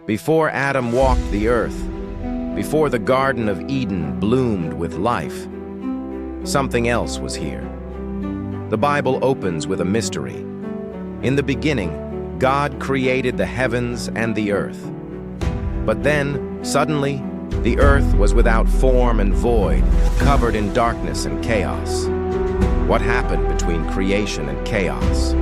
Before Adam walked the earth, before the Garden of Eden bloomed with life, something else was here. The Bible opens with a mystery. In the beginning, God created the heavens and the earth. But then, suddenly, the earth was without form and void, covered in darkness and chaos. What happened between creation and chaos?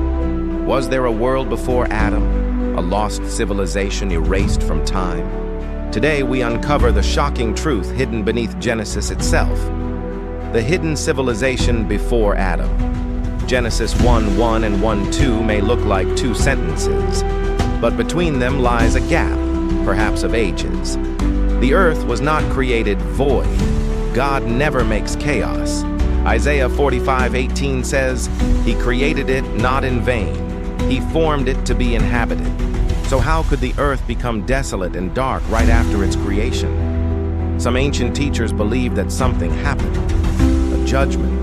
Was there a world before Adam, a lost civilization erased from time? Today we uncover the shocking truth hidden beneath Genesis itself. The hidden civilization before Adam. Genesis 1:1 and 1:2 may look like two sentences, but between them lies a gap, perhaps of ages. The earth was not created void. God never makes chaos. Isaiah 45:18 says, "He created it not in vain. He formed it to be inhabited." So how could the earth become desolate and dark right after its creation? Some ancient teachers believe that something happened. A judgment.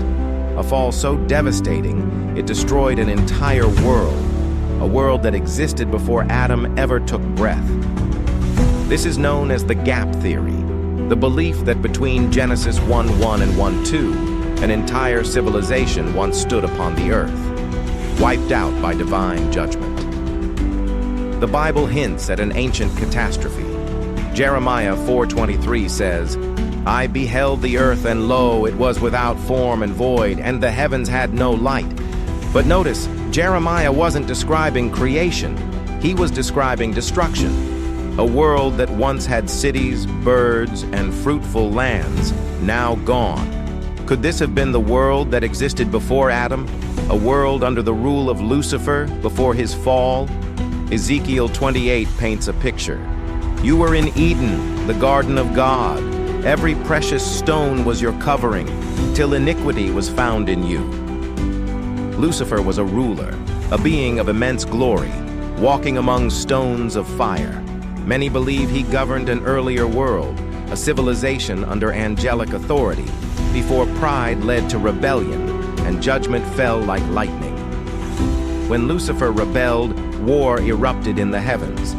A fall so devastating, it destroyed an entire world. A world that existed before Adam ever took breath. This is known as the gap theory, the belief that between Genesis 1:1 and 1:2, an entire civilization once stood upon the earth, wiped out by divine judgment. The Bible hints at an ancient catastrophe. Jeremiah 4:23 says, "I beheld the earth, and lo, it was without form and void, and the heavens had no light." But notice, Jeremiah wasn't describing creation. He was describing destruction. A world that once had cities, birds, and fruitful lands, now gone. Could this have been the world that existed before Adam? A world under the rule of Lucifer before his fall? Ezekiel 28 paints a picture. You were in Eden, the garden of God. Every precious stone was your covering, till iniquity was found in you. Lucifer was a ruler, a being of immense glory, walking among stones of fire. Many believe he governed an earlier world, a civilization under angelic authority, before pride led to rebellion and judgment fell like lightning. When Lucifer rebelled, war erupted in the heavens.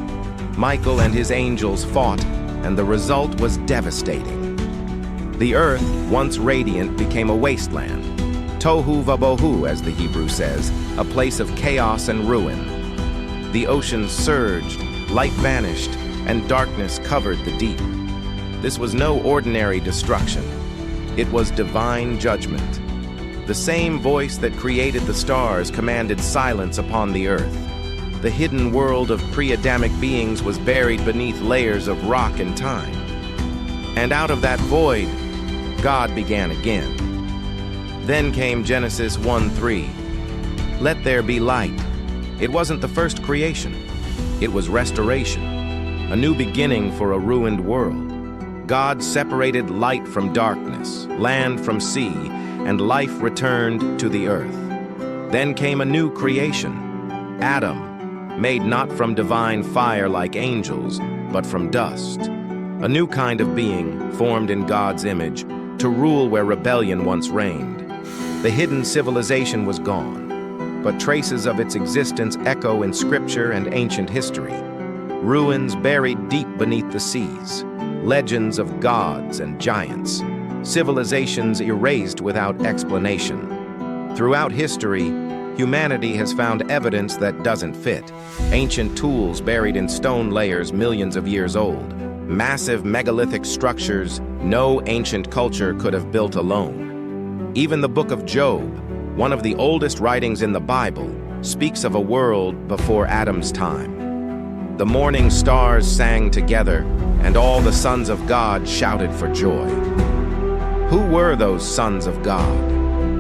Michael and his angels fought, and the result was devastating. The earth, once radiant, became a wasteland. Tohu vabohu, as the Hebrew says, a place of chaos and ruin. The oceans surged, light vanished, and darkness covered the deep. This was no ordinary destruction. It was divine judgment. The same voice that created the stars commanded silence upon the earth. The hidden world of pre-Adamic beings was buried beneath layers of rock and time. And out of that void, God began again. Then came Genesis 1:3. Let there be light. It wasn't the first creation. It was restoration, a new beginning for a ruined world. God separated light from darkness, land from sea, and life returned to the earth. Then came a new creation, Adam, made not from divine fire like angels, but from dust. A new kind of being, formed in God's image, to rule where rebellion once reigned. The hidden civilization was gone, but traces of its existence echo in scripture and ancient history. Ruins buried deep beneath the seas, legends of gods and giants, civilizations erased without explanation. Throughout history, humanity has found evidence that doesn't fit. Ancient tools buried in stone layers millions of years old. Massive megalithic structures no ancient culture could have built alone. Even the book of Job, one of the oldest writings in the Bible, speaks of a world before Adam's time. The morning stars sang together, and all the sons of God shouted for joy. Who were those sons of God?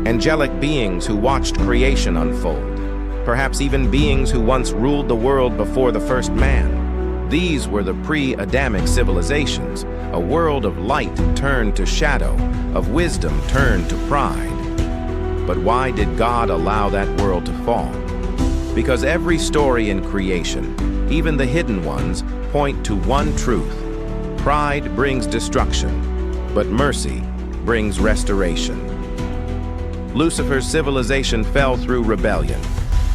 Angelic beings who watched creation unfold. Perhaps even beings who once ruled the world before the first man. These were the pre-Adamic civilizations, a world of light turned to shadow, of wisdom turned to pride. But why did God allow that world to fall? Because every story in creation, even the hidden ones, point to one truth. Pride brings destruction, but mercy brings restoration. Lucifer's civilization fell through rebellion.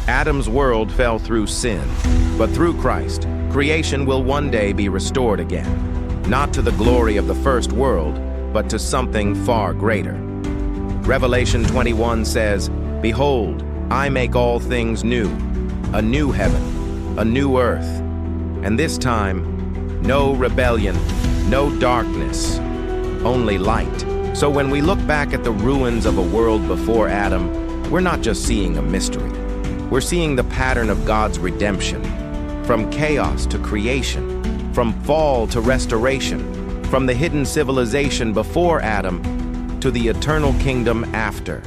Adam's world fell through sin. But through Christ, Creation will one day be restored again, not to the glory of the first world, but to something far greater. Revelation 21 says, "Behold, I make all things new, a new heaven, a new earth, and this time, no rebellion, no darkness, only light." So when we look back at the ruins of a world before Adam, we're not just seeing a mystery. We're seeing the pattern of God's redemption, from chaos to creation, from fall to restoration, from the hidden civilization before Adam to the eternal kingdom after.